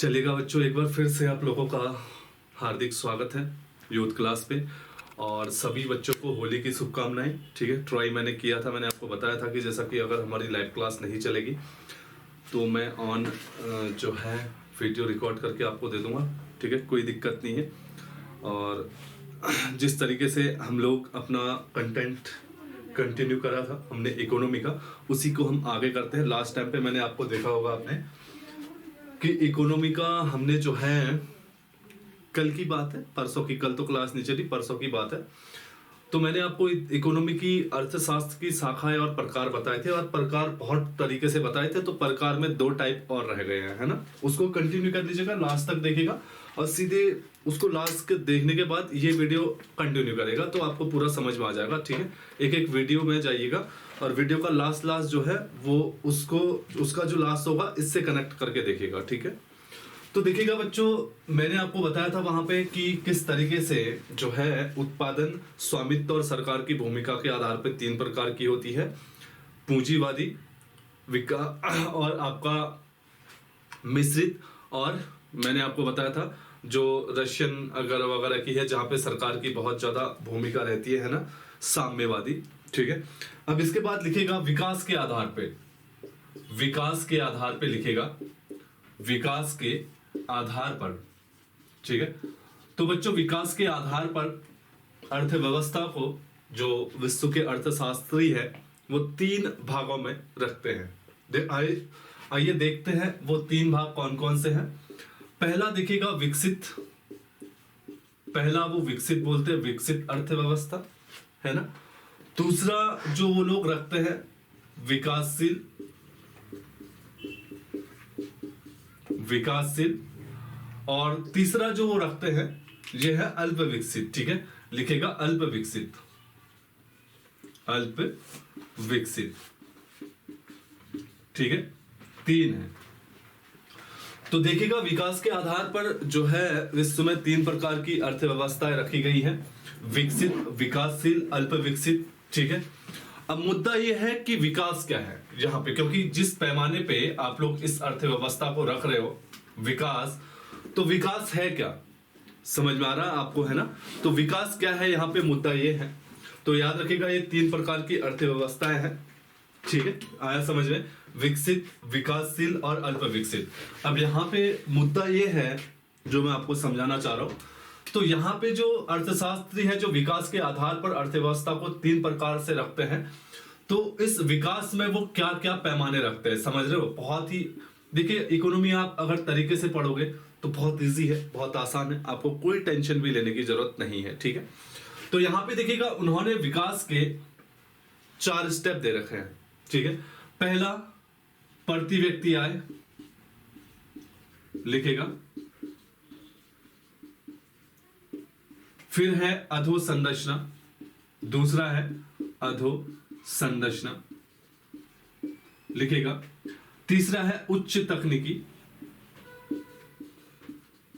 चलेगा बच्चों, एक बार फिर से आप लोगों का हार्दिक स्वागत है यूथ क्लास पे। और सभी बच्चों को होली की शुभकामनाएं। ठीक है, ट्राई मैंने किया था, मैंने आपको बताया था कि जैसा कि अगर हमारी लाइव क्लास नहीं चलेगी तो मैं ऑन जो है वीडियो रिकॉर्ड करके आपको दे दूंगा। ठीक है, कोई दिक्कत नहीं है। और जिस तरीके से हम लोग अपना कंटेंट कंटिन्यू करा था हमने इकोनॉमी का, उसी को हम आगे करते हैं। लास्ट टाइम पे मैंने आपको देखा होगा आपने कि इकोनॉमी का हमने जो है, कल की बात है, परसों की, कल तो क्लास नहीं चली, परसों की बात है, तो मैंने आपको इकोनॉमी की अर्थशास्त्र की शाखाएं और प्रकार बताए थे और प्रकार बहुत तरीके से बताए थे। तो प्रकार में 2 टाइप और रह गए हैं, है ना। उसको कंटिन्यू कर लीजिएगा, लास्ट तक देखिएगा और सीधे उसको लास्ट के देखने के बाद ये वीडियो कंटिन्यू करेगा तो आपको पूरा समझ में आ जाएगा। ठीक है, एक एक वीडियो में जाइएगा और वीडियो का लास्ट जो है वो उसका जो लास्ट होगा इससे कनेक्ट करके देखिएगा। ठीक है, तो देखिएगा बच्चों, मैंने आपको बताया था वहां पे कि किस तरीके से जो है उत्पादन, स्वामित्व और सरकार की भूमिका के आधार पर 3 प्रकार की होती है। पूंजीवादी, विकास और आपका मिश्रित, और मैंने आपको बताया था जो रशियन अगर वगैरह की है जहां पे सरकार की बहुत ज्यादा भूमिका रहती है ना, साम्यवादी। ठीक है, अब इसके बाद लिखेगा विकास के आधार पे, विकास के आधार पे लिखेगा, विकास के आधार पर। ठीक है, तो बच्चों विकास के आधार पर अर्थव्यवस्था को जो विश्व के अर्थशास्त्री है वो 3 भागों में रखते हैं। आइए देखते हैं वो 3 भाग कौन कौन से हैं। पहला देखिएगा विकसित, पहला वो विकसित बोलते हैं, विकसित अर्थव्यवस्था, है ना। दूसरा जो वो लोग रखते हैं विकासशील, विकासशील, और तीसरा जो वो रखते हैं ये है अल्प विकसित। ठीक है, लिखेगा अल्प विकसित, अल्प विकसित। ठीक है, 3 है। तो देखिएगा विकास के आधार पर जो है विश्व में 3 प्रकार की अर्थव्यवस्थाएं रखी गई हैं, विकसित, विकासशील, अल्प विकसित। ठीक है, अब मुद्दा यह है कि विकास क्या है यहाँ पे, क्योंकि जिस पैमाने पे आप लोग इस अर्थव्यवस्था को रख रहे हो विकास, तो विकास है क्या, समझ में आ रहा है आपको, है ना। तो विकास क्या है यहाँ पे, मुद्दा ये है। तो याद रखिएगा ये 3 प्रकार की अर्थव्यवस्थाएं हैं। ठीक है, आया समझ में, विकसित, विकासशील और अल्प विकसित। अब यहाँ पे मुद्दा ये है जो मैं आपको समझाना चाह रहा हूं। तो यहाँ पे जो अर्थशास्त्री है जो विकास के आधार पर अर्थव्यवस्था को 3 प्रकार से रखते हैं, तो इस विकास में वो क्या क्या पैमाने रखते हैं, समझ रहे हो। बहुत ही देखिए, इकोनॉमी आप अगर तरीके से पढ़ोगे तो बहुत इजी है, बहुत आसान है, आपको कोई टेंशन भी लेने की जरूरत नहीं है। ठीक है, तो यहाँ पे देखिएगा उन्होंने विकास के 4 स्टेप दे रखे हैं। ठीक है, पहला प्रति व्यक्ति आय लिखेगा, फिर है अधोसंरचना, दूसरा है अधोसंरचना लिखेगा, तीसरा है उच्च तकनीकी,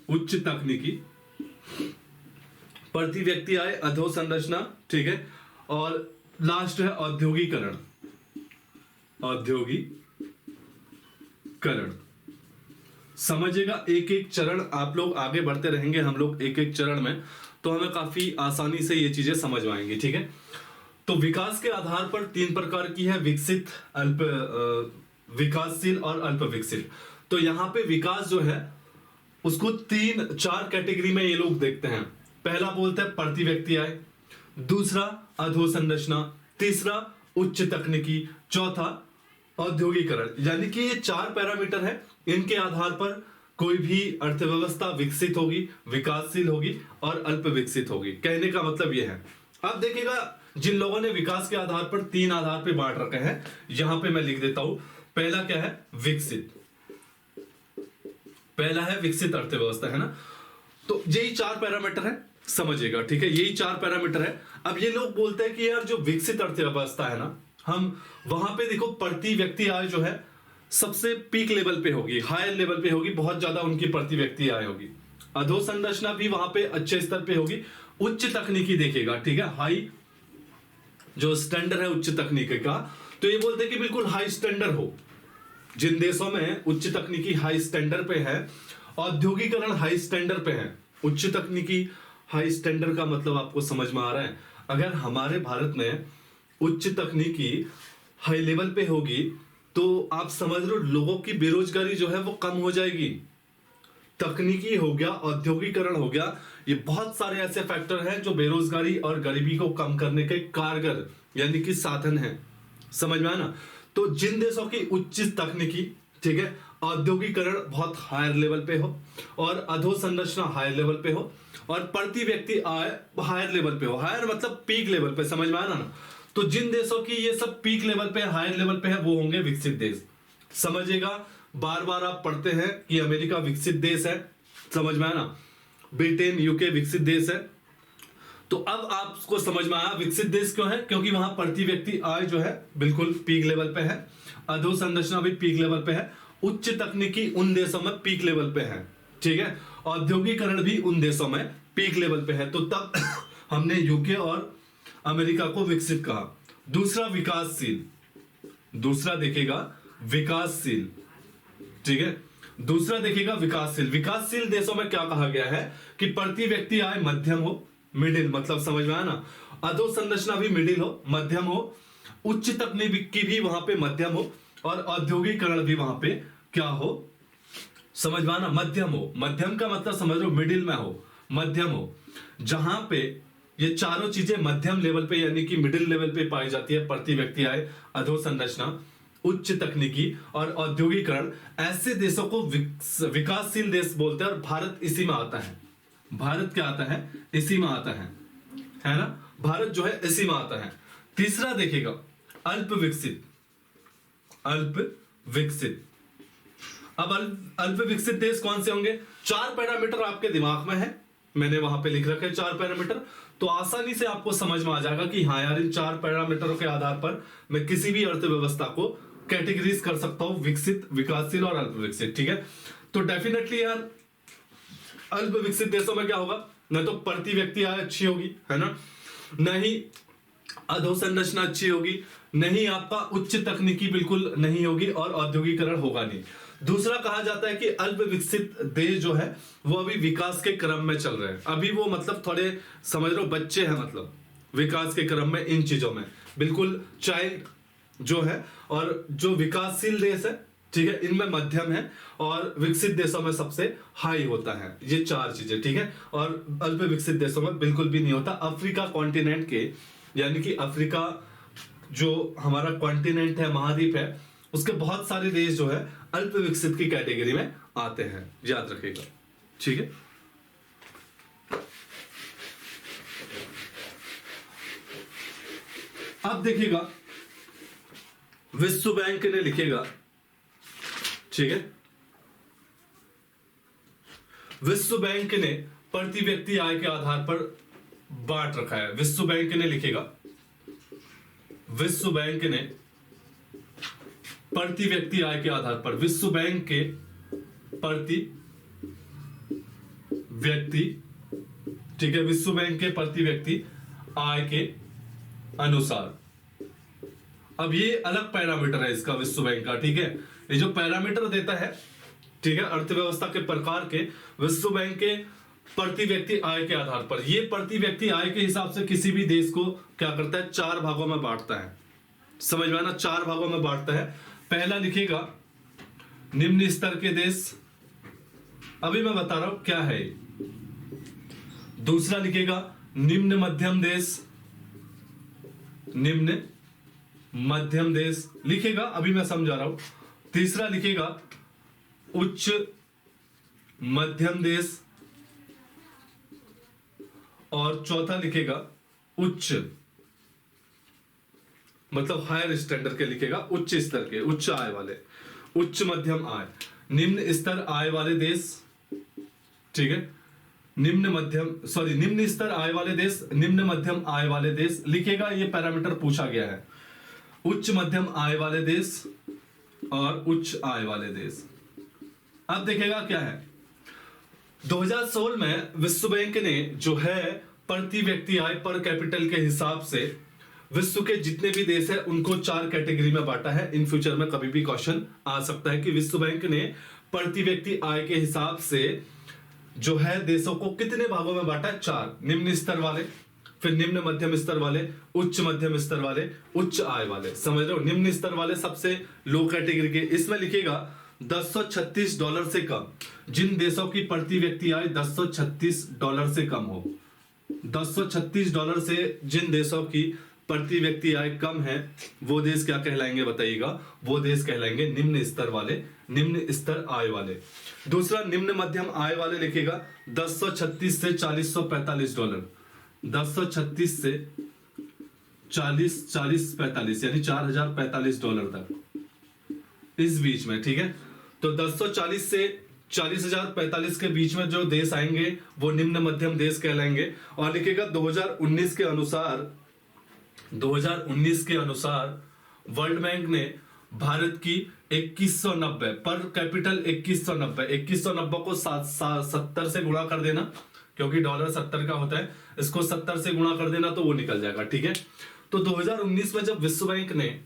उच्च तकनीकी, प्रति व्यक्ति आय, अधोसंरचना। ठीक है, और लास्ट है औद्योगिकरण, औद्योगिकरण। समझिएगा, एक एक चरण आप लोग आगे बढ़ते रहेंगे, हम लोग एक एक चरण में, तो हमें काफी आसानी से ये चीजें समझ में आएंगी। ठीक है, तो विकास के आधार पर 3 प्रकार की है, विकसित, अल्प, विकासशील और अल्प विकसित। तो यहां पे विकास जो है उसको 3-4 कैटेगरी में ये लोग देखते हैं। पहला बोलते हैं प्रति व्यक्ति आय, दूसरा अधोसंरचना, तीसरा उच्च तकनीकी, चौथा औद्योगिकरण। यानी कि ये 4 पैरामीटर है, इनके आधार पर कोई भी अर्थव्यवस्था विकसित होगी, विकासशील होगी और अल्प विकसित होगी। कहने का मतलब यह है। अब देखिएगा जिन लोगों ने विकास के आधार पर 3 आधार पे बांट रखे हैं, यहां पे मैं लिख देता हूं। पहला क्या है, विकसित, पहला है विकसित अर्थव्यवस्था, है ना। तो यही 4 पैरामीटर है, समझिएगा। ठीक है, यही 4 पैरामीटर है। अब ये लोग बोलते हैं कि यार जो विकसित अर्थव्यवस्था है ना, हम वहां पे देखो प्रति व्यक्ति आय जो है सबसे पीक लेवल पे होगी, हायर लेवल पे होगी, बहुत ज्यादा उनकी प्रति व्यक्ति आय होगी। अधोसंरचना भी वहां पे अच्छे स्तर पे होगी। उच्च तकनीकी देखिएगा, ठीक है, हाई जो स्टैंडर्ड है उच्च तकनीकी का, तो ये बोलते हैं कि बिल्कुल हाई स्टैंडर्ड हो। जिन देशों में उच्च तकनीकी हाई स्टैंडर्ड पे है औद्योगिकरण हाई स्टैंडर्ड पे है। उच्च तकनीकी हाई स्टैंडर्ड का मतलब आपको समझ में आ रहा है। अगर हमारे भारत में उच्च तकनीकी हाई लेवल पे होगी तो आप समझ लो लोगों की बेरोजगारी जो है वो कम हो जाएगी। तकनीकी हो गया, औद्योगिकरण हो गया, ये बहुत सारे ऐसे फैक्टर हैं जो बेरोजगारी और गरीबी को कम करने के कारगर यानी कि साधन हैं। समझ में आया ना। तो जिन देशों की उच्च तकनीकी, ठीक है, औद्योगिकरण बहुत हायर लेवल पे हो और अधोसंरचना हायर लेवल पे हो और प्रति व्यक्ति आय हायर लेवल पे हो, हायर मतलब पीक लेवल पे, समझ में आया ना। तो जिन देशों की ये सब पीक लेवल पे हायर लेवल पे है वो होंगे विकसित देश। समझिएगा, बार बार आप पढ़ते हैं कि अमेरिका विकसित देश है, समझ में आया ना, ब्रिटेन यूके विकसित देश है। तो अब आपको समझ में आया विकसित देश क्यों है, क्योंकि वहां प्रति व्यक्ति आय जो है बिल्कुल पीक लेवल पे है, अधोसंरचना भी पीक लेवल पे है, उच्च तकनीकी उन देशों में पीक लेवल पे है, ठीक है, औद्योगिकरण भी उन देशों में पीक लेवल पे है। तो तब हमने यूके और अमेरिका को विकसित कहा। दूसरा विकासशील, दूसरा देखेगा विकासशील, ठीक है, दूसरा देखेगा विकासशील। विकासशील देशों में क्या कहा गया है कि प्रति व्यक्ति आय मध्यम हो, मिडिल, मतलब समझ में आया ना, अधोसंरचना भी मिडिल हो, मध्यम हो, उच्च तकनीकी भी वहां पे मध्यम हो और औद्योगिकरण भी वहां पे क्या हो, समझ में आना, मध्यम हो। मध्यम का मतलब समझ लो मिडिल में हो, मध्यम हो। जहां पे ये चारों चीजें मध्यम लेवल पे यानी कि मिडिल लेवल पे पाई जाती है, प्रति व्यक्ति आय, अधोसंरचना, उच्च तकनीकी और औद्योगिकरण, ऐसे देशों को विकासशील देश बोलते हैं और भारत इसी में आता है। भारत क्या आता है, इसी में आता है ना, भारत जो है इसी में आता है। तीसरा देखेगा अल्प विकसित, अल्प विकसित। अब अल्प विकसित देश कौन से होंगे, 4 पैरामीटर आपके दिमाग में है, मैंने वहां पे लिख रखे 4 पैरामीटर, तो आसानी से आपको समझ में आ जाएगा कि हाँ यार इन 4 पैरामीटरों के आधार पर मैं किसी भी अर्थव्यवस्था को कैटेगरीज कर सकता हूं, विकसित, विकासशील और अल्प विकसित, ठीक है। तो डेफिनेटली यार अल्प विकसित देशों में क्या होगा, न तो प्रति व्यक्ति आय अच्छी होगी, है ना, न ही अधोसंरचना अच्छी होगी, नहीं आपका उच्च तकनीकी बिल्कुल नहीं होगी और औद्योगिकरण होगा नहीं। दूसरा कहा जाता है कि अल्प विकसित देश जो है वो अभी विकास के क्रम में चल रहे हैं, अभी वो मतलब थोड़े समझ लो बच्चे हैं, मतलब विकास के क्रम में इन चीजों में बिल्कुल चाइल्ड जो है। और जो विकासशील देश है, ठीक है, इनमें मध्यम है और विकसित देशों में सबसे हाई होता है, ये 4 चीजें, ठीक है। और अल्प विकसित देशों में बिल्कुल भी नहीं होता। अफ्रीका कॉन्टिनेंट के यानी कि अफ्रीका जो हमारा कॉन्टिनेंट है, महाद्वीप है, उसके बहुत सारे देश जो है अल्प विकसित की कैटेगरी में आते हैं, याद रखिएगा, ठीक है। अब देखिएगा विश्व बैंक ने लिखेगा, ठीक है, विश्व बैंक ने प्रति व्यक्ति आय के आधार पर बांट रखा है। विश्व बैंक ने लिखेगा, विश्व बैंक ने प्रति व्यक्ति आय के आधार पर, विश्व बैंक के प्रति व्यक्ति, ठीक है, विश्व बैंक के प्रति व्यक्ति आय के अनुसार। अब ये अलग पैरामीटर है इसका, विश्व बैंक का, ठीक है, ये जो पैरामीटर देता है, ठीक है, अर्थव्यवस्था के प्रकार के, विश्व बैंक के प्रति व्यक्ति आय के आधार पर, ये प्रति व्यक्ति आय के हिसाब से किसी भी देश को क्या करता है, 4 भागों में बांटता है। समझ में आना, 4 भागों में बांटता है। पहला लिखेगा निम्न स्तर के देश, अभी मैं बता रहा हूं क्या है। दूसरा लिखेगा निम्न मध्यम देश, निम्न मध्यम देश लिखेगा, अभी मैं समझा रहा हूं। तीसरा लिखेगा उच्च मध्यम देश और चौथा लिखेगा उच्च, मतलब हायर स्टैंडर्ड के लिखेगा, उच्च स्तर के, उच्च आय वाले, उच्च मध्यम आय, निम्न स्तर आय वाले देश, ठीक है, निम्न स्तर आय वाले देश, निम्न मध्यम आय वाले देश लिखेगा। ये पैरामीटर पूछा गया है, उच्च मध्यम आय वाले देश और उच्च आय वाले देश। अब देखेगा क्या है, 2016 में विश्व बैंक ने जो है प्रति व्यक्ति आय पर कैपिटल के हिसाब से विश्व के जितने भी देश है उनको 4 कैटेगरी में बांटा है। इन फ्यूचर में कभी भी क्वेश्चन आ सकता है कि विश्व बैंक ने प्रति व्यक्ति आय के हिसाब से जो है देशों को कितने भागों में बांटा है? 4। निम्न स्तर वाले, फिर निम्न मध्यम स्तर वाले, उच्च मध्यम स्तर वाले, उच्च आय वाले। समझ रहे हो? निम्न स्तर वाले सबसे लो कैटेगरी के। इसमें लिखेगा $1036 से कम, जिन देशों की प्रति व्यक्ति आय $1036 से कम हो। $1036 से जिन देशों की प्रति व्यक्ति आय कम है, वो देश क्या कहलाएंगे बताइएगा? वो देश कहलाएंगे निम्न स्तर वाले, निम्न स्तर आय वाले। दूसरा निम्न मध्यम आय वाले लिखेगा 1036 से $4045, 1036 से 4045 यानी $4045 तक, इस बीच में। ठीक है, तो 1040 से 40,045 के बीच में जो देश आएंगे वो निम्न मध्यम देश कहलाएंगे। और लिखेगा 2019 के अनुसार वर्ल्ड बैंक ने भारत की 2190 पर कैपिटल 2190 को 70 से गुणा कर देना, क्योंकि डॉलर 70 का होता है, इसको 70 से गुणा कर देना तो वो निकल जाएगा। ठीक है, तो 2019 में जब विश्व बैंक ने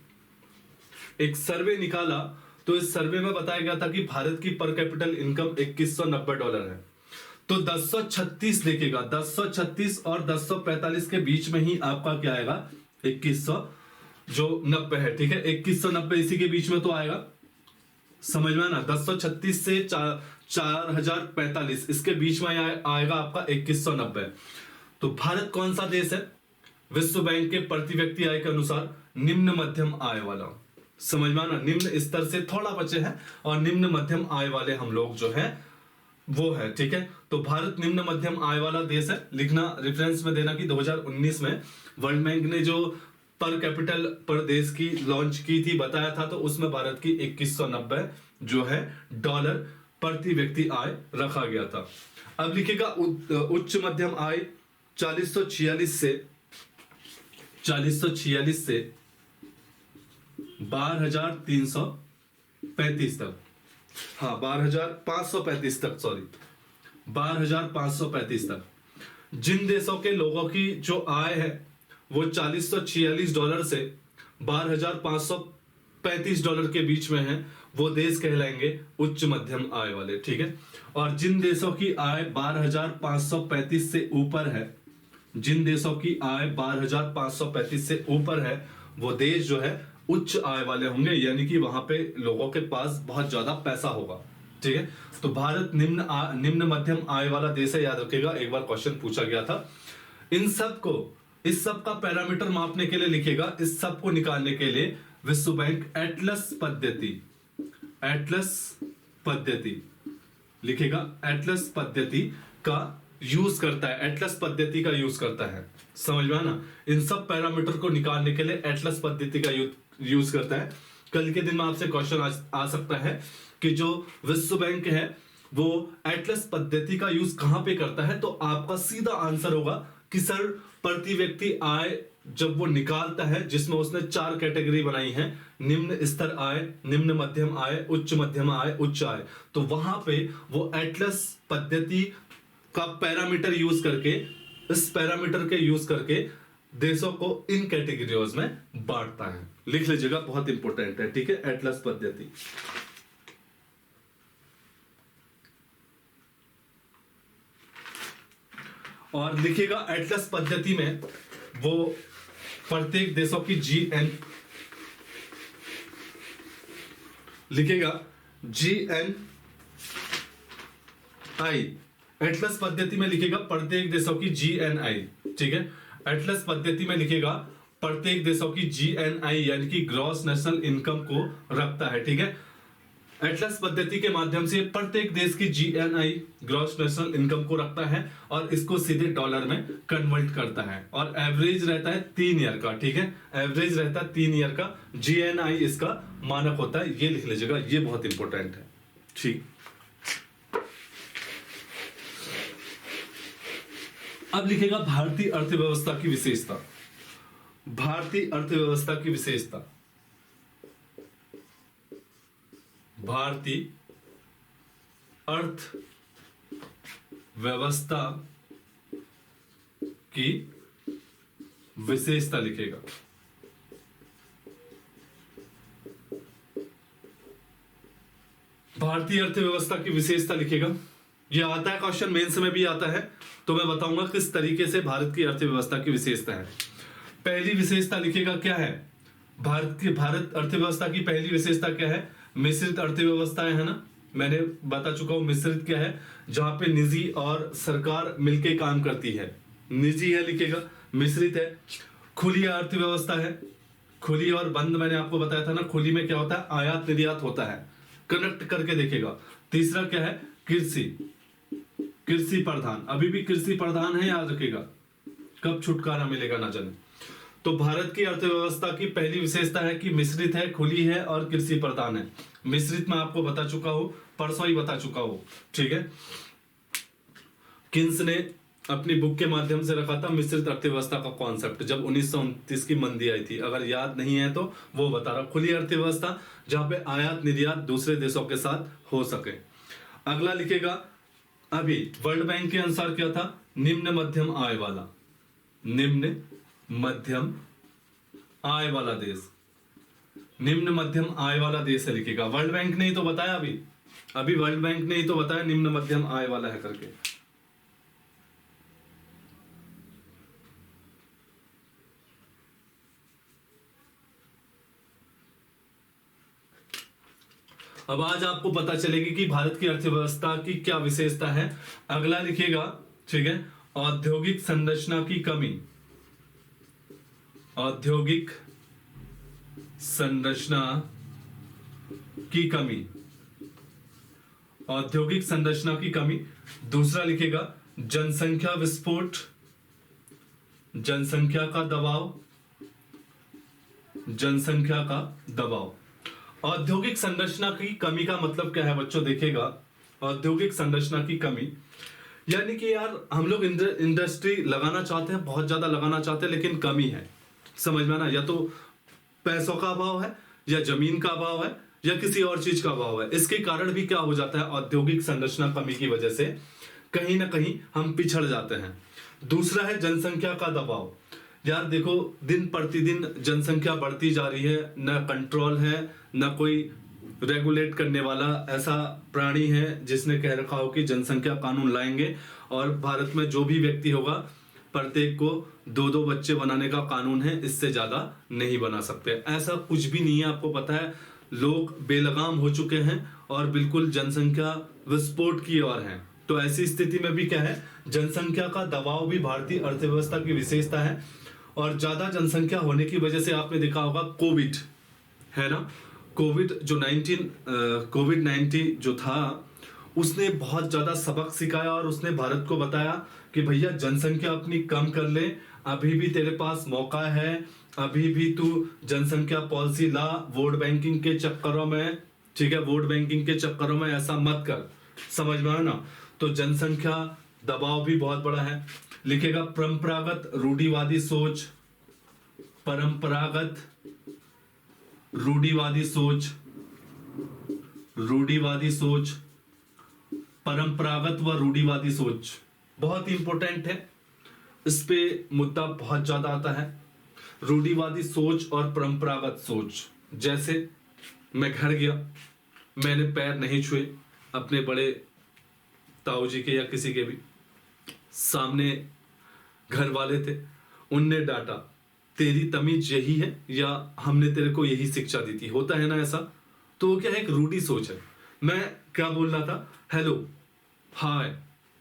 एक सर्वे निकाला तो इस सर्वे में बताया गया था कि भारत की पर कैपिटल इनकम $2190 है। तो 1036 लिखेगा, 1036 और 1045 के बीच में ही आपका क्या आएगा? 2190 है। ठीक है, 2190 इसी के बीच में तो आएगा, समझ में ना? 1036 से 4045 इसके बीच में आएगा आपका 2190। तो भारत कौन सा देश है? विश्व बैंक के प्रति व्यक्ति आय के अनुसार निम्न मध्यम आय वाला। समझ में आना? निम्न स्तर से थोड़ा बचे हैं और निम्न मध्यम आय वाले हम लोग जो है वो है। ठीक है, तो भारत निम्न मध्यम आय वाला देश है। लिखना, रेफरेंस में देना कि 2019 में वर्ल्ड बैंक ने जो पर कैपिटल पर देश की लॉन्च की थी, बताया था, तो उसमें भारत की 2190 जो है डॉलर प्रति व्यक्ति आय रखा गया था। अब लिखेगा उच्च मध्यम आय 4046 से 12,335 तक, हाँ 12,535 तक, सॉरी 12,535 तक। जिन देशों के लोगों की जो आय है वो $4046 से $12,535 के बीच में है, वो देश कहलाएंगे उच्च मध्यम आय वाले। ठीक है, और जिन देशों की आय 12,535 से ऊपर है, जिन देशों की आय 12,535 से ऊपर है, वो देश जो है उच्च आय वाले होंगे, यानी कि वहां पे लोगों के पास बहुत ज्यादा पैसा होगा। ठीक है, तो भारत निम्न मध्यम आय वाला देश है, याद रखिएगा, एक बार क्वेश्चन पूछा गया था। इन सब को, इस सब का पैरामीटर मापने के लिए लिखेगा, इस सब को निकालने के लिए विश्व बैंक एटलस पद्धति लिखेगा, एटलस पद्धति का यूज करता है, एटलस पद्धति का यूज करता है। समझ में आना? इन सब पैरामीटर को निकालने के लिए एटलस पद्धति का यूज करता है। कल के दिन में आपसे क्वेश्चन आ सकता है कि जो विश्व बैंक है वो एटलस पद्धति का यूज कहां पे करता है, तो आपका सीधा आंसर होगा कि सर प्रति व्यक्ति आय जब वो निकालता है, जिसमें उसने 4 कैटेगरी बनाई है, निम्न स्तर आय, निम्न मध्यम आय, उच्च मध्यम आय, उच्च आय, तो वहां पे वो एटलस पद्धति का पैरामीटर यूज करके, इस पैरामीटर के यूज करके देशों को इन कैटेगरीज में बांटता है। लिख लीजिएगा, बहुत इंपॉर्टेंट है। ठीक है, एटलस पद्धति। और लिखिएगा एटलस पद्धति में वो प्रत्येक देशों की लिखेगा GNI, एटलस पद्धति में लिखेगा प्रत्येक देशों की GNI। ठीक है, एटलस पद्धति में लिखेगा प्रत्येक देशों की GNI यानी कि ग्रॉस नेशनल इनकम को रखता है। ठीक है, एटलस पद्धति के माध्यम से प्रत्येक देश की GNI ग्रॉस नेशनल इनकम को रखता है और इसको सीधे डॉलर में कन्वर्ट करता है, और एवरेज रहता है 3 ईयर का। ठीक है, एवरेज रहता है 3 ईयर का, GNI इसका मानक होता है। ये लिख लीजिएगा, ये बहुत इंपॉर्टेंट है। ठीक, अब लिखेगा भारतीय अर्थव्यवस्था की विशेषता। भारतीय अर्थव्यवस्था की विशेषता, भारतीय अर्थव्यवस्था की विशेषता लिखेगा। भारतीय अर्थव्यवस्था की विशेषता लिखेगा। ये आता है क्वेश्चन, मेंस में भी आता है, तो मैं बताऊंगा किस तरीके से भारत की अर्थव्यवस्था की विशेषता है। पहली विशेषता लिखेगा क्या है, भारत अर्थव्यवस्था की पहली विशेषता क्या है, मिश्रित अर्थव्यवस्था है ना। मैंने बता चुका हूं मिश्रित क्या है, जहां पे निजी और सरकार मिलके काम करती है, निजी है लिखेगा। मिश्रित है। खुली अर्थव्यवस्था है, खुली और बंद मैंने आपको बताया था ना, खुली में क्या होता है, आयात निर्यात होता है, कनेक्ट करके देखेगा। तीसरा क्या है, कृषि, कृषि प्रधान, अभी भी कृषि प्रधान है, याद रखेगा, कब छुटकारा मिलेगा ना जाने। तो भारत की अर्थव्यवस्था की पहली विशेषता है कि मिश्रित है, खुली है और कृषि प्रधान है। मिश्रित मैं आपको बता चुका हूं, परसों ही बता चुका हूं, ठीक है। किन्स ने अपनी बुक के माध्यम से रखा था मिश्रित अर्थव्यवस्था का कॉन्सेप्ट, जब 1929 की मंदी आई थी, अगर याद नहीं है तो वो बता रहा। खुली अर्थव्यवस्था जहां पे आयात निर्यात दूसरे देशों के साथ हो सके। अगला लिखेगा, अभी वर्ल्ड बैंक के अनुसार क्या था, निम्न मध्यम आय वाला, निम्न मध्यम आय वाला देश, निम्न मध्यम आय वाला देश है लिखेगा। वर्ल्ड बैंक ने ही तो बताया, अभी वर्ल्ड बैंक ने ही तो बताया निम्न मध्यम आय वाला है करके। अब आज आपको पता चलेगी कि भारत की अर्थव्यवस्था की क्या विशेषता है। अगला लिखिएगा, ठीक है, औद्योगिक संरचना की कमी, औद्योगिक संरचना की कमी, औद्योगिक संरचना की कमी। दूसरा लिखेगा जनसंख्या विस्फोट, जनसंख्या का दबाव, जनसंख्या का दबाव। औद्योगिक संरचना की कमी का मतलब क्या है बच्चों, देखेगा, औद्योगिक संरचना की कमी यानी कि यार हम लोग इंडस्ट्री लगाना चाहते हैं, बहुत ज्यादा लगाना चाहते हैं, लेकिन कमी है, समझ में ना, या तो पैसों का अभाव है, या जमीन का अभाव है, या किसी और चीज का अभाव है। इसके कारण भी क्या हो जाता है, औद्योगिक संरचना कमी की वजह से कहीं ना कहीं हम पिछड़ जाते हैं। दूसरा है जनसंख्या का दबाव। यार देखो, दिन प्रतिदिन जनसंख्या बढ़ती जा रही है, न कंट्रोल है, न कोई रेगुलेट करने वाला ऐसा प्राणी है जिसने कह रखा हो कि जनसंख्या कानून लाएंगे और भारत में जो भी व्यक्ति होगा प्रत्येक को 2-2 बच्चे बनाने का कानून है, इससे ज्यादा नहीं बना सकते। ऐसा कुछ भी नहीं है, आपको पता है, लोग बेलगाम हो चुके हैं और बिल्कुल जनसंख्या विस्फोट की ओर है। तो ऐसी स्थिति में भी क्या है, जनसंख्या का दबाव भी भारतीय अर्थव्यवस्था की विशेषता है। और ज्यादा जनसंख्या होने की वजह से आपने देखा होगा कोविड, है ना, कोविड 19 जो था उसने बहुत ज्यादा सबक सिखाया और उसने भारत को बताया कि भैया जनसंख्या अपनी कम कर ले, अभी भी तेरे पास मौका है, अभी भी तू जनसंख्या पॉलिसी ला, वोट बैंकिंग के चक्करों में, ठीक है, वोट बैंकिंग के चक्करों में ऐसा मत कर, समझ में आया ना। तो जनसंख्या दबाव भी बहुत बड़ा है। लिखेगा परंपरागत रूढ़िवादी सोच, परंपरागत रूढ़िवादी सोच, रूढ़िवादी सोच, परंपरागत व रूढ़िवादी सोच बहुत इंपॉर्टेंट है, इस पे मुद्दा बहुत ज्यादा आता है। रूढ़िवादी सोच और परंपरागत सोच, जैसे मैं घर गया, मैंने पैर नहीं छुए अपने बड़े ताऊजी के या किसी के भी, सामने घर वाले थे, उनने डांटा, तेरी तमीज यही है या हमने तेरे को यही शिक्षा दी थी, होता है ना ऐसा। तो वो क्या है, एक रूढ़ी सोच है। मैं क्या बोल रहा था, hello, hi,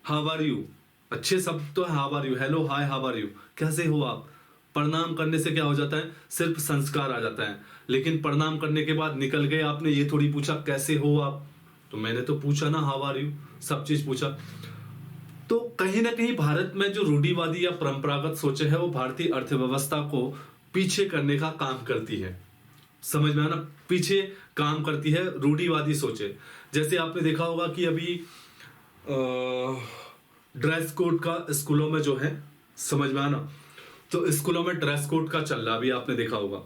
how are you, अच्छे शब्द तो how are you, hello, hi, how are you, कैसे हो आप। प्रणाम करने से क्या हो जाता है, सिर्फ संस्कार आ जाता है, लेकिन प्रणाम करने के बाद निकल गए, आपने ये थोड़ी पूछा कैसे हो आप, तो मैंने तो पूछा ना हाउ आर यू, सब चीज पूछा। तो कहीं ना कहीं भारत में जो रूढ़िवादी या परंपरागत सोचे है वो भारतीय अर्थव्यवस्था को पीछे करने का काम करती है, समझ में आना, पीछे काम करती है रूढ़िवादी सोचे। जैसे आपने देखा होगा कि अभी ड्रेस कोड का स्कूलों में जो है, समझ में आना, तो स्कूलों में ड्रेस कोड का चल रहा, अभी आपने देखा होगा,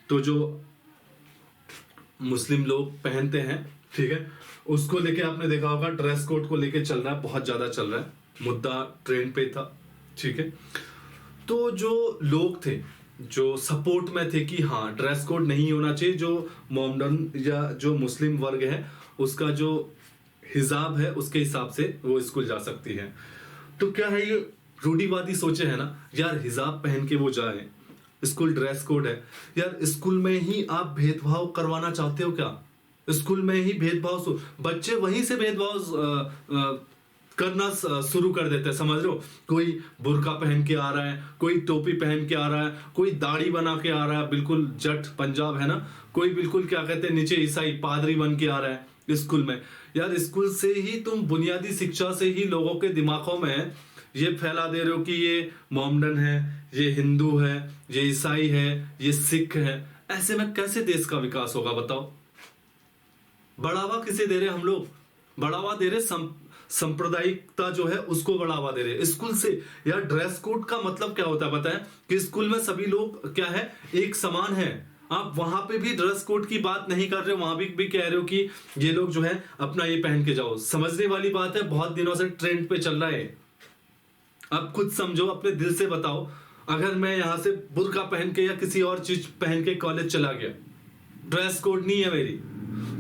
तो जो मुस्लिम लोग पहनते हैं, ठीक है, उसको लेके आपने देखा होगा ड्रेस कोड को लेके चल रहा है, बहुत ज्यादा चल रहा है, मुद्दा ट्रेंड पे था, ठीक है। तो जो लोग थे जो सपोर्ट में थे कि हाँ ड्रेस कोड नहीं होना चाहिए, जो मॉडर्न या जो मुस्लिम वर्ग है उसका जो हिजाब है उसके हिसाब से वो स्कूल जा सकती है। तो क्या है, ये रूढ़िवादी सोचे है ना यार, हिजाब पहन के वो जाए, स्कूल ड्रेस कोड है यार, स्कूल में ही आप भेदभाव करवाना चाहते हो क्या? स्कूल में ही भेदभाव, बच्चे वहीं से भेदभाव करना शुरू कर देते हैं, समझ लो। कोई बुर्का पहन के आ रहा है, कोई टोपी पहन के आ रहा है, कोई दाढ़ी बना के आ रहा है, बिल्कुल जट पंजाब है ना, कोई बिल्कुल क्या कहते हैं नीचे ईसाई पादरी बन के आ रहा है स्कूल में। यार स्कूल से ही तुम बुनियादी शिक्षा से ही लोगों के दिमागों में ये फैला दे रहे हो कि ये मोमडन है, ये हिंदू है, ये ईसाई है, ये सिख है। ऐसे में कैसे देश का विकास होगा बताओ? बढ़ावा किसे दे रहे हम लोग? बढ़ावा दे रहे सांप्रदायिकता जो है उसको बढ़ावा दे रहे स्कूल से। यार ड्रेस कोड का मतलब क्या होता है पता है? कि स्कूल में सभी लोग क्या है, एक समान है। आप वहां पे भी ड्रेस कोड की बात नहीं कर रहे हो, वहां भी कह रहे हो कि ये लोग जो है अपना ये पहन के जाओ। समझने वाली बात है, बहुत दिनों से ट्रेंड पे चल रहा है। अब खुद समझो, अपने दिल से बताओ, अगर मैं यहां से बुर्का पहन के या किसी और चीज पहन के कॉलेज चला गया, ड्रेस कोड नहीं है मेरी,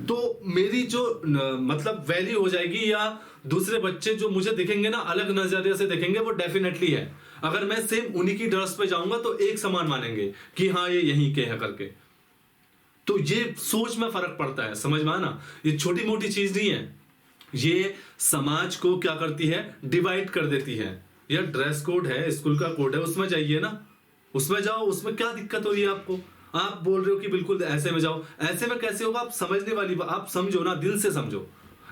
तो मेरी जो मतलब वैल्यू हो जाएगी, या दूसरे बच्चे जो मुझे देखेंगे ना अलग नजरिए से देखेंगे, वो डेफिनेटली है। अगर मैं सेम उन्हीं की ड्रेस पे जाऊंगा तो एक समान मानेंगे कि हाँ ये यहीं के है करके। तो ये सोच में फर्क पड़ता है, समझ में आना? ये छोटी मोटी चीज नहीं है, ये समाज को क्या करती है, डिवाइड कर देती है। यार ड्रेस कोड है, स्कूल का कोड है, उसमें जाइए ना, उसमें जाओ, उसमें क्या दिक्कत हो रही है आपको? आप बोल रहे हो कि बिल्कुल ऐसे में जाओ, ऐसे में कैसे होगा? आप समझने वाली बात, आप समझो ना, दिल से समझो।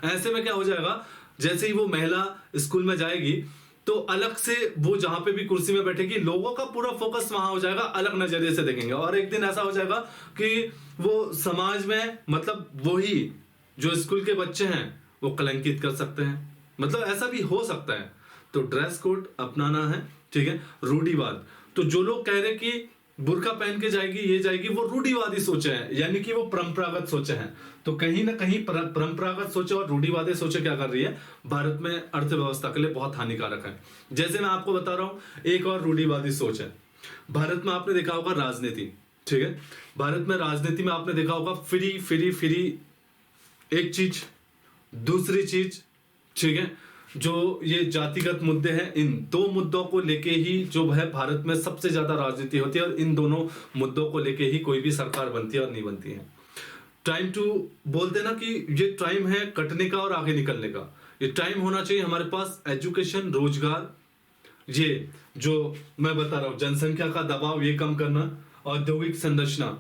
ऐसे में क्या हो जाएगा, जैसे ही वो महिला स्कूल में जाएगी तो अलग से वो जहां पे भी कुर्सी में बैठेगी, लोगों का पूरा फोकस वहां हो जाएगा, अलग नजरिए से देखेंगे। और एक दिन ऐसा हो जाएगा कि वो समाज में, मतलब वही जो स्कूल के बच्चे हैं वो कलंकित कर सकते हैं, मतलब ऐसा भी हो सकता है। तो ड्रेस कोड अपनाना है, ठीक है। रूढ़िवाद, तो जो लोग कह रहे कि बुर्का पहन के जाएगी, ये जाएगी, वो रूढ़िवादी सोचे हैं, यानी कि वो परंपरागत सोचे हैं। तो कहीं ना कहीं परंपरागत सोचे और रूढ़िवादी सोचे क्या कर रही है, भारत में अर्थव्यवस्था के लिए बहुत हानिकारक है। जैसे मैं आपको बता रहा हूं, एक और रूढ़िवादी सोच है भारत में। आपने देखा होगा राजनीति, ठीक है, भारत में राजनीति में आपने देखा होगा फ्री फ्री फ्री एक चीज, दूसरी चीज, ठीक है, जो ये जातिगत मुद्दे हैं, इन दो मुद्दों को लेके ही जो है भारत में सबसे ज्यादा राजनीति होती है, और इन दोनों मुद्दों को लेके ही कोई भी सरकार बनती है और नहीं बनती है। टाइम टू बोलते ना कि ये टाइम है कटने का और आगे निकलने का। ये टाइम होना चाहिए हमारे पास एजुकेशन, रोजगार, ये जो मैं बता रहा हूं, जनसंख्या का दबाव ये कम करना, औद्योगिक संरचना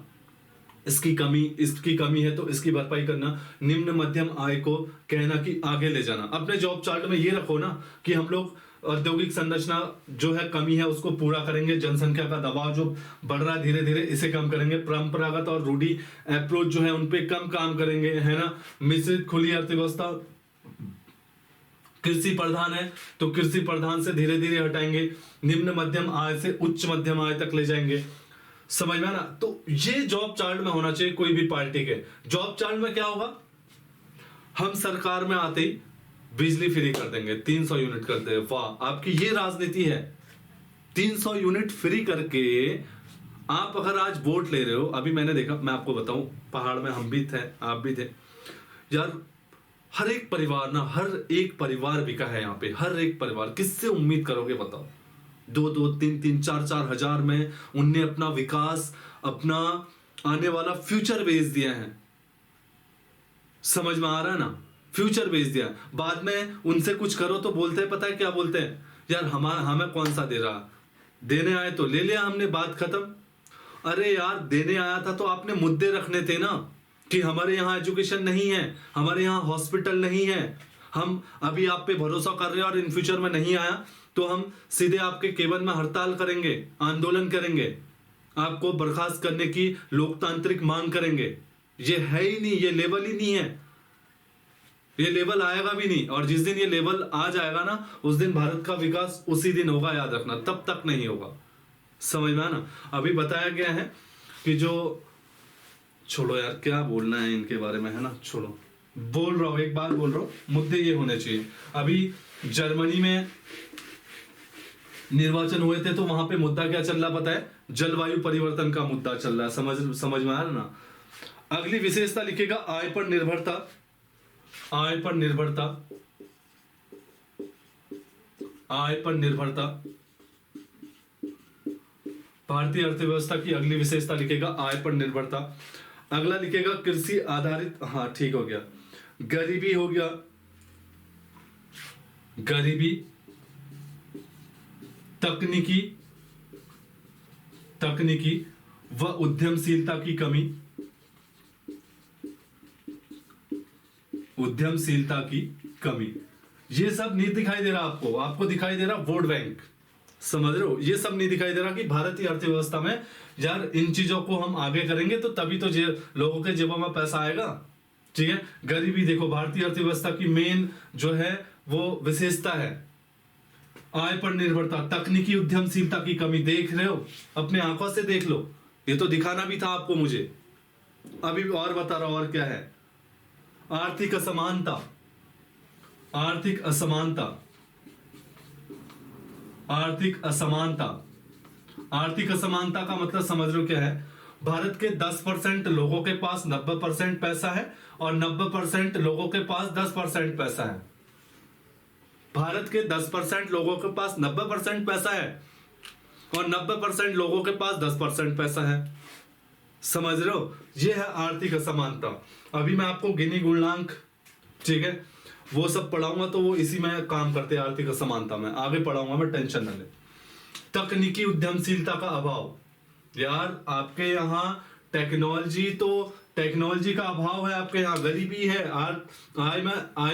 इसकी कमी है तो इसकी भरपाई करना, निम्न मध्यम आय को कहना कि आगे ले जाना। अपने जॉब चार्ट में ये रखो ना कि हम लोग औद्योगिक संरचना जो है कमी है उसको पूरा करेंगे, जनसंख्या का दबाव जो बढ़ रहा है धीरे धीरे इसे कम करेंगे, परंपरागत और रूढ़ी अप्रोच जो है उनपे कम काम करेंगे, है ना। मिश्रित खुली अर्थव्यवस्था, कृषि प्रधान है तो कृषि प्रधान से धीरे धीरे हटाएंगे, निम्न मध्यम आय से उच्च मध्यम आय तक ले जाएंगे, समझ में ना। तो ये जॉब चार्ट में होना चाहिए कोई भी पार्टी के। जॉब चार्ट में क्या होगा, हम सरकार में आते ही बिजली फ्री कर देंगे, 300 यूनिट कर देंगे, वाह आपकी ये राजनीति है। 300 यूनिट फ्री करके आप अगर आज वोट ले रहे हो, अभी मैंने देखा, मैं आपको बताऊं, पहाड़ में हम भी थे, आप भी थे यार, हर एक परिवार ना, हर एक परिवार बिका है यहाँ पे, हर एक परिवार। किससे उम्मीद करोगे बताओ? 2-2, 3-3, 4-4 हजार में उनने अपना विकास, अपना आने वाला फ्यूचर बेच दिया है, समझ में आ रहा है ना, फ्यूचर बेच दिया। बाद में उनसे कुछ करो तो बोलते हैं, पता है क्या बोलते हैं, यार हमें कौन सा दे रहा, देने आए तो ले लिया हमने, बात खत्म। अरे यार देने आया था तो आपने मुद्दे रखने थे ना, कि हमारे यहाँ एजुकेशन नहीं है, हमारे यहाँ हॉस्पिटल नहीं है, हम अभी आप पे भरोसा कर रहे हैं और इन फ्यूचर में नहीं आया तो हम सीधे आपके केबिन में हड़ताल करेंगे, आंदोलन करेंगे, आपको बर्खास्त करने की लोकतांत्रिक मांग करेंगे। ये है ही नहीं, ये लेवल ही नहीं है, ये लेवल आएगा भी नहीं। और जिस दिन ये लेवल आ जाएगा ना, उस दिन भारत का विकास उसी दिन होगा, याद रखना, तब तक नहीं होगा, समझ में ना। अभी बताया गया है कि जो, छोड़ो यार क्या बोलना है इनके बारे में, है ना, छोड़ो, बोल रहा हूं, एक बात बोल रहा हूं, मुद्दे ये होने चाहिए। अभी जर्मनी में निर्वाचन हुए थे तो वहां पे मुद्दा क्या चल रहा पता है, जलवायु परिवर्तन का मुद्दा चल रहा है, समझ में आ रहा ना। अगली विशेषता लिखेगा आय पर निर्भरता, आय पर निर्भरता, आय पर निर्भरता। भारतीय अर्थव्यवस्था की अगली विशेषता लिखेगा आय पर निर्भरता। अगला लिखेगा कृषि आधारित, हाँ ठीक हो गया, गरीबी हो गया, गरीबी, तकनीकी, तकनीकी व उद्यमशीलता की कमी, उद्यमशीलता की कमी। ये सब नहीं दिखाई दे रहा आपको, आपको दिखाई दे रहा वोट बैंक, समझ रहे हो? ये सब नहीं दिखाई दे रहा कि भारतीय अर्थव्यवस्था में यार इन चीजों को हम आगे करेंगे तो तभी तो लोगों के जेबों में पैसा आएगा, ठीक है। गरीबी देखो, भारतीय अर्थव्यवस्था की मेन जो है वो विशेषता है आय पर निर्भरता। तकनीकी उद्यमशीलता की कमी, देख रहे हो, अपने आंखों से देख लो, ये तो दिखाना भी था आपको मुझे, अभी और बता रहा हूं और क्या है। आर्थिक असमानता, आर्थिक असमानता, आर्थिक असमानता। आर्थिक असमानता का मतलब समझ रहे हो क्या है? भारत के 10% लोगों के पास 90% पैसा है और 90% लोगों के पास 10% पैसा है। भारत के 10% लोगों के पास 90% पैसा है और 90% लोगों के पास 10% पैसा है, समझ रहे हो? ये है आर्थिक असमानता। अभी मैं आपको गिनी गुणांक, ठीक है, वो सब पढ़ाऊंगा तो वो इसी में काम करते हैं, आर्थिक असमानता में आगे पढ़ाऊंगा मैं, टेंशन न ले। तकनीकी उद्यमशीलता का अभाव, यार आपके यहाँ टेक्नोलॉजी का अभाव है, आपके यहाँ गरीबी है, आय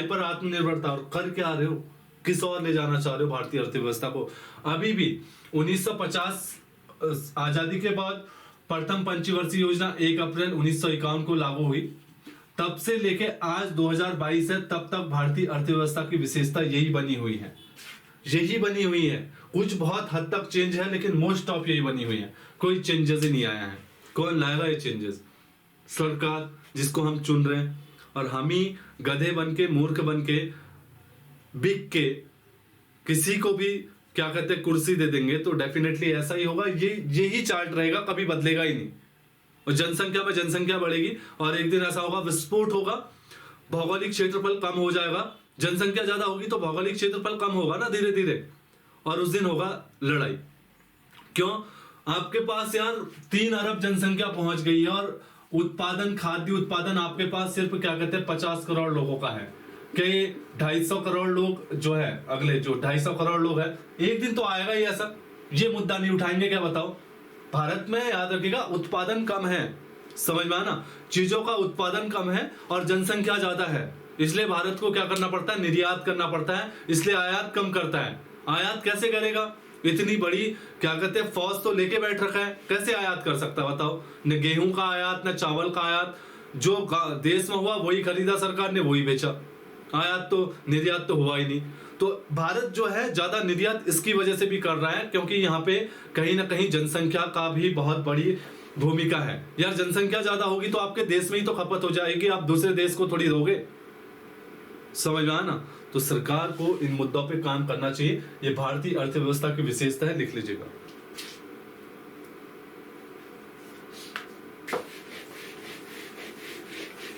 पर आत्मनिर्भरता, और कर क्या रहे हो? किस और ले जाना चाह रहे हो भारतीय अर्थव्यवस्था को? अभी भी 1950 आजादी के बाद प्रथम पंचवर्षीय योजना 1 अप्रैल 1951 को लागू हुई, तब से लेके आज 2022 है, तब तक भारतीय अर्थव्यवस्था की विशेषता यही बनी हुई है, यही बनी हुई है। कुछ बहुत हद तक चेंज है लेकिन मोस्ट ऑफ यही बनी हुई है, कोई चेंजेस ही नहीं आया है। कौन लाएगा ये चेंजेस? सरकार जिसको हम चुन रहे हैं, और हम ही गधे बन के, मूर्ख बन के, बिक के किसी को भी क्या कहते हैं कुर्सी दे देंगे, तो डेफिनेटली ऐसा ही होगा। यही चार्ट रहेगा, कभी बदलेगा ही नहीं। और जनसंख्या में जनसंख्या बढ़ेगी और एक दिन ऐसा होगा विस्फोट होगा, भौगोलिक क्षेत्रफल कम हो जाएगा। जनसंख्या ज्यादा होगी तो भौगोलिक क्षेत्रफल कम होगा ना धीरे धीरे, और उस दिन होगा लड़ाई। क्यों? आपके पास यार 3 अरब जनसंख्या पहुंच गई है और उत्पादन, खाद्य उत्पादन आपके पास सिर्फ क्या कहते हैं 50 करोड़ लोगों का है, कि 250 करोड़ लोग जो है, अगले जो 250 करोड़ लोग है, एक दिन तो आएगा ही ऐसा। ये मुद्दा नहीं उठाएंगे क्या बताओ? भारत में याद रखिएगा उत्पादन कम है, समझ में आना, चीजों का उत्पादन कम है और जनसंख्या ज्यादा है, इसलिए भारत को क्या करना पड़ता है? निर्यात करना पड़ता है, इसलिए आयात कम करता है। आयात कैसे करेगा? इतनी बड़ी क्या कहते हैं फौज तो लेके बैठ रखा है, कैसे आयात कर सकता है बताओ? न गेहूं का आयात, न चावल का आयात, जो देश में हुआ वही खरीदा सरकार ने, वही बेचा, आयात तो, निर्यात तो हुआ ही नहीं। तो भारत जो है ज्यादा निर्यात इसकी वजह से भी कर रहा है, क्योंकि यहाँ पे कहीं ना कहीं जनसंख्या का भी बहुत बड़ी भूमिका है। यार जनसंख्या ज्यादा होगी तो आपके देश में ही तो खपत हो जाएगी, आप दूसरे देश को थोड़ी दोगे, समझ में आना? तो सरकार को इन मुद्दों पे काम करना चाहिए। ये भारतीय अर्थव्यवस्था की विशेषता है, लिख लीजिएगा।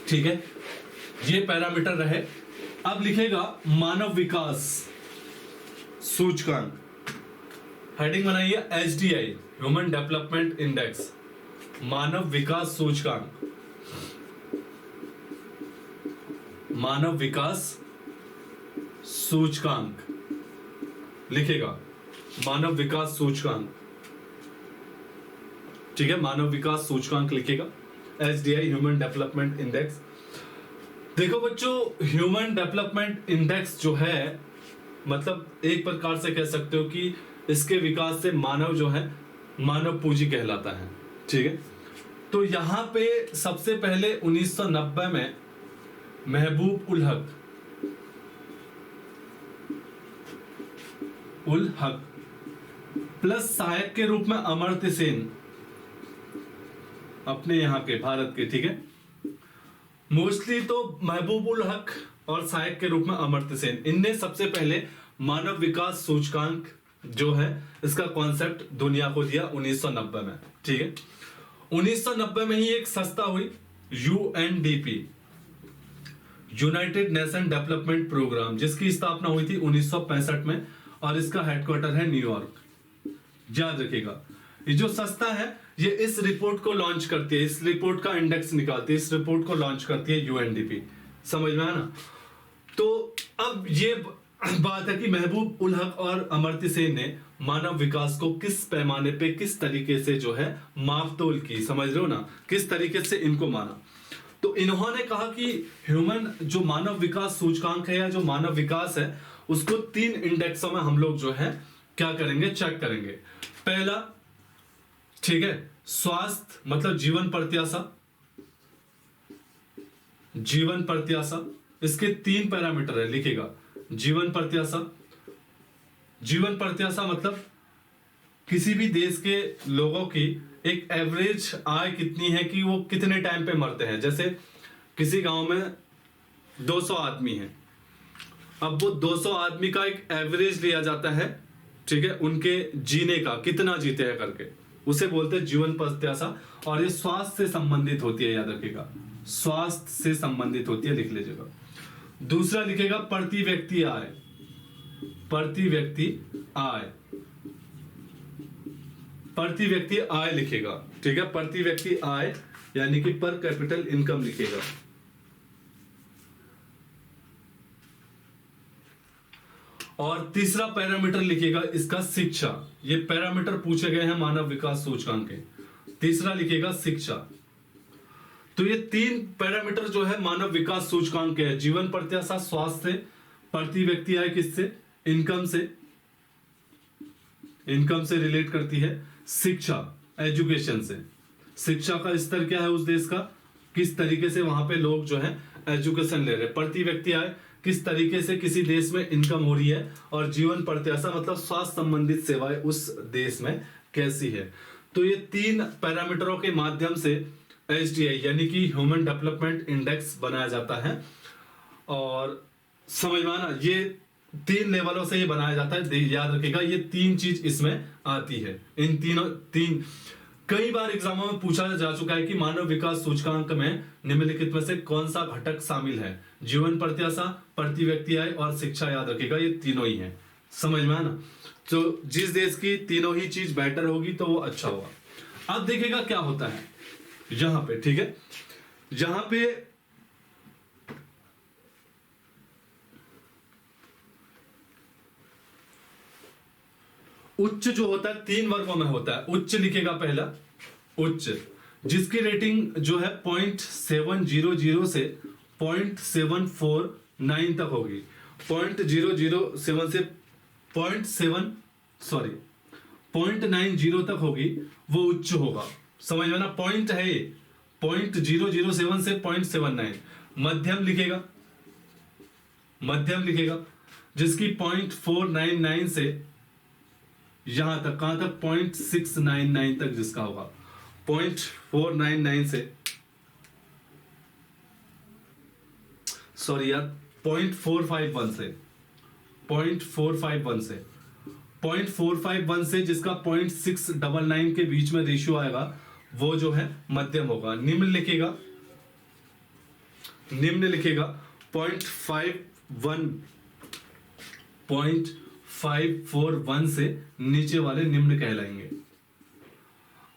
ठीक है, ये पैरामीटर रहे। अब लिखेगा मानव विकास सूचकांक, हेडिंग बनाइए HDI, ह्यूमन डेवलपमेंट इंडेक्स, मानव विकास सूचकांक, मानव विकास सूचकांक लिखेगा, मानव विकास सूचकांक, ठीक है, मानव विकास सूचकांक लिखेगा, HDI ह्यूमन डेवलपमेंट इंडेक्स। देखो बच्चों, ह्यूमन डेवलपमेंट इंडेक्स जो है, मतलब एक प्रकार से कह सकते हो कि इसके विकास से मानव जो है मानव पूंजी कहलाता है, ठीक है। तो यहां पे सबसे पहले 1990 में महबूब उल हक प्लस सहायक के रूप में अमर्त्य सेन, अपने यहाँ के भारत के, ठीक है, मोस्टली तो महबूब उल हक और सहायक के रूप में अमर्त्य सेन, इनने सबसे पहले मानव विकास सूचकांक जो है इसका कॉन्सेप्ट दुनिया को दिया 1990 में, ठीक है। 1990 में ही एक संस्था हुई UNDP, United Nation Development Programme, जिसकी स्थापना हुई थी 1965 में और इसका हेडक्वार्टर है न्यूयॉर्क। याद रखिएगा, ये जो संस्था है ये इस रिपोर्ट को लॉन्च करती है, इस रिपोर्ट का इंडेक्स निकालती है, इस रिपोर्ट को लॉन्च करती है यूएनडीपी। समझ में आना। तो अब ये बात है कि महबूब उल हक और अमर्त्य सेन ने मानव विकास को किस पैमाने पे, किस तरीके से जो है मापतोल की, समझ रहे हो ना, किस तरीके से इनको माना। तो इन्होंने कहा कि ह्यूमन जो मानव विकास सूचकांक है या जो मानव विकास है उसको 3 इंडेक्सों में हम लोग जो है क्या करेंगे, चेक करेंगे। पहला, ठीक है, स्वास्थ्य मतलब जीवन प्रत्याशा, जीवन प्रत्याशा, इसके 3 पैरामीटर है, लिखेगा। जीवन प्रत्याशा, जीवन प्रत्याशा मतलब किसी भी देश के लोगों की एक एवरेज आय कितनी है कि वो कितने टाइम पे मरते हैं। जैसे किसी गांव में 200 आदमी हैं, अब वो 200 आदमी का एक एवरेज लिया जाता है, ठीक है, उनके जीने का, कितना जीते हैं करके, उसे बोलते हैं जीवन प्रत्याशा। और ये स्वास्थ्य से संबंधित होती है, याद रखिएगा, स्वास्थ्य से संबंधित होती है, लिख लीजिएगा। दूसरा लिखेगा प्रति व्यक्ति आय, प्रति व्यक्ति आय, प्रति व्यक्ति आय लिखेगा, ठीक है, प्रति व्यक्ति आय यानी कि पर कैपिटल इनकम लिखेगा। और तीसरा पैरामीटर लिखेगा इसका शिक्षा। ये पैरामीटर पूछे गए हैं मानव विकास सूचकांक के। तीसरा लिखेगा शिक्षा। तो ये 3 पैरामीटर जो है मानव विकास सूचकांक के है, जीवन प्रत्याशा, स्वास्थ्य, प्रति व्यक्ति आय किससे, इनकम से, इनकम से रिलेट करती है, शिक्षा एजुकेशन से, शिक्षा का स्तर क्या है उस देश का, किस तरीके से वहां पे लोग जो है एजुकेशन ले रहे हैं, प्रति व्यक्ति आय किस तरीके से किसी देश में इनकम हो रही है, और जीवन प्रत्याशा मतलब स्वास्थ्य संबंधित सेवाएं उस देश में कैसी है। तो ये 3 पैरामीटरों के माध्यम से HDI यानी कि ह्यूमन डेवलपमेंट इंडेक्स बनाया जाता है। और समझ में आना, ये 3 लेवलों से ये बनाया जाता है, याद रखिएगा, ये 3 चीज इसमें आती है। इन तीन कई बार एग्जामों में पूछा जा चुका है कि मानव विकास सूचकांक में निम्नलिखित में से कौन सा घटक शामिल है, जीवन प्रत्याशा, प्रति व्यक्ति आय और शिक्षा। याद रखिएगा ये तीनों ही हैं। समझ में आना। तो जिस देश की तीनों ही चीज बेटर होगी तो वो अच्छा होगा। अब देखिएगा क्या होता है यहां पे, ठीक है, यहां पे उच्च जो होता है 3 वर्गों में होता है। उच्च लिखेगा पहला, उच्च, जिसकी रेटिंग जो है 0.700 से 0.749 तक होगी। 0.007 से 0.90 तक होगी, वो उच्च होगा। समझ में ना, पॉइंट है 0.007 से 0.79। मध्यम लिखेगा, मध्यम लिखेगा, जिसकी 0.499 से यहां तक, कहां तक, 0.699 तक जिसका होगा। 0.499 से, सॉरी यार, 0.451 से 0.451 से 0.451 से जिसका 0.699 के बीच में रेशियो आएगा, वो जो है मध्यम होगा। निम्न लिखेगा, निम्न लिखेगा 0.541 से नीचे वाले निम्न कहलाएंगे।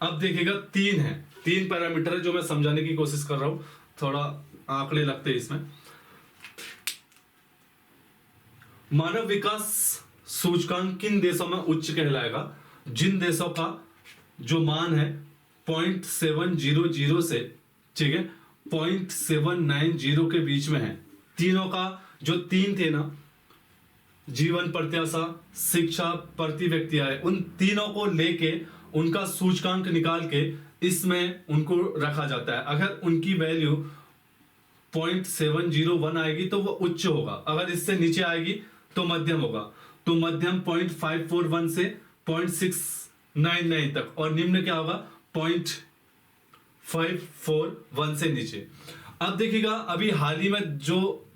अब देखिएगा 3 है, 3 पैरामीटर है जो मैं समझाने की कोशिश कर रहा हूं, थोड़ा आंकड़े लगते हैं इसमें। मानव विकास सूचकांक किन देशों में उच्च कहलाएगा? जिन देशों का जो मान है 0.700 से, ठीक है, 0.790 के बीच में है। तीनों का जो 3 थे ना, जीवन प्रत्याशा, शिक्षा, प्रति व्यक्ति आय, उन तीनों को लेके उनका सूचकांक निकाल के इसमें उनको रखा जाता है। अगर उनकी वैल्यू 0.701 आएगी तो वो उच्च होगा, अगर इससे नीचे आएगी तो मध्यम होगा। तो मध्यम 0.541 से 0.699 तक, और निम्न क्या होगा 0.541 से नीचे। अब देखिएगा अभी हाल ही में जो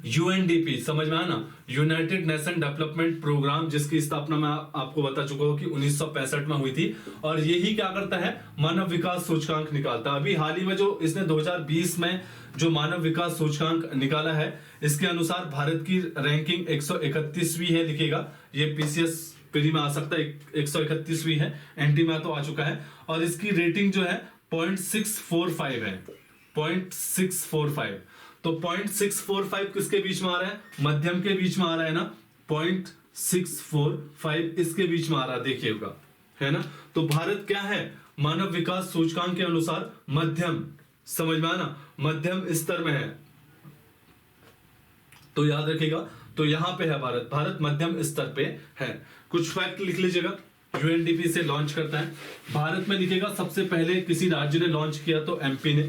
यूएनडीपी, समझ में आया ना, यूनाइटेड नेशन डेवलपमेंट प्रोग्राम, जिसकी स्थापना मैं आपको बता चुका हूं कि 1965 में हुई थी। और यही क्या करता है, मानव विकास सूचकांक निकालता है। अभी हाल ही में जो इसने 2020 में जो मानव विकास सूचकांक निकाला है, इसके अनुसार भारत की रैंकिंग 131वीं है, लिखेगा ये पीसीएस पीडी में आ सकता है, 131वीं है, एनटी में तो आ चुका है। और इसकी रेटिंग जो है 0.645 है, 0.645। तो 0.645 किसके बीच में आ रहा है, मध्यम के बीच में आ रहा है ना, 0.645 इसके बीच में आ रहा है, देखिएगा, है ना। तो भारत क्या है, मानव विकास सूचकांक के अनुसार मध्यम, समझ में आया ना, मध्यम स्तर में है। तो याद रखिएगा, तो यहां पे है भारत, भारत मध्यम स्तर पे है। कुछ फैक्ट लिख लीजिएगा, यूएनडीपी से लॉन्च करता है भारत में, लिखेगा सबसे पहले किसी राज्य ने लॉन्च किया तो एमपी ने,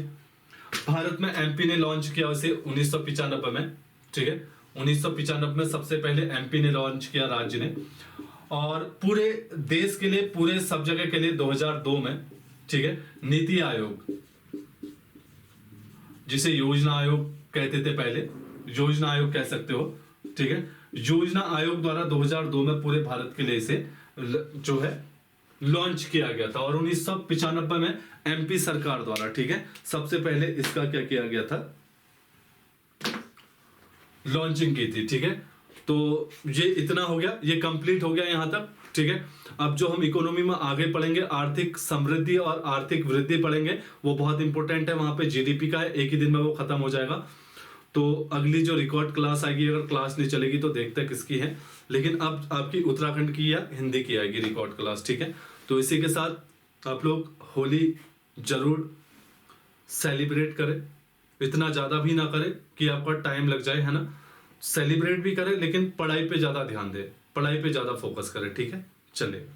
भारत में एमपी ने लॉन्च किया उसे 1995 में, ठीक है, 1995 में सबसे पहले एमपी ने लॉन्च किया, राज्य ने। और पूरे देश के लिए, पूरे सब जगह के लिए 2002 में, ठीक है, नीति आयोग, जिसे योजना आयोग कहते थे पहले, योजना आयोग कह सकते हो, ठीक है, योजना आयोग द्वारा 2002 में पूरे भारत के लिए इसे जो है लॉन्च किया गया था। और 1995 में एमपी सरकार द्वारा, ठीक है, सबसे पहले इसका क्या किया गया था, लॉन्चिंग की थी, ठीक है। तो ये इतना हो गया, ये कंप्लीट हो गया यहां तक, ठीक है। अब जो हम इकोनॉमी में आगे पढ़ेंगे, आर्थिक समृद्धि और आर्थिक वृद्धि पढ़ेंगे, वो बहुत इंपॉर्टेंट है। वहां पे जीडीपी का है, एक ही दिन में वो खत्म हो जाएगा। तो अगली जो रिकॉर्ड क्लास आएगी, अगर क्लास नहीं चलेगी तो देखते हैं किसकी है, लेकिन अब आपकी उत्तराखंड की या हिंदी की आएगी रिकॉर्ड क्लास, ठीक है। तो इसी के साथ आप लोग होली जरूर सेलिब्रेट करें, इतना ज्यादा भी ना करें कि आपका टाइम लग जाए, है ना। सेलिब्रेट भी करें, लेकिन पढ़ाई पे ज्यादा ध्यान दें, पढ़ाई पे ज्यादा फोकस करें, ठीक है। चलिए।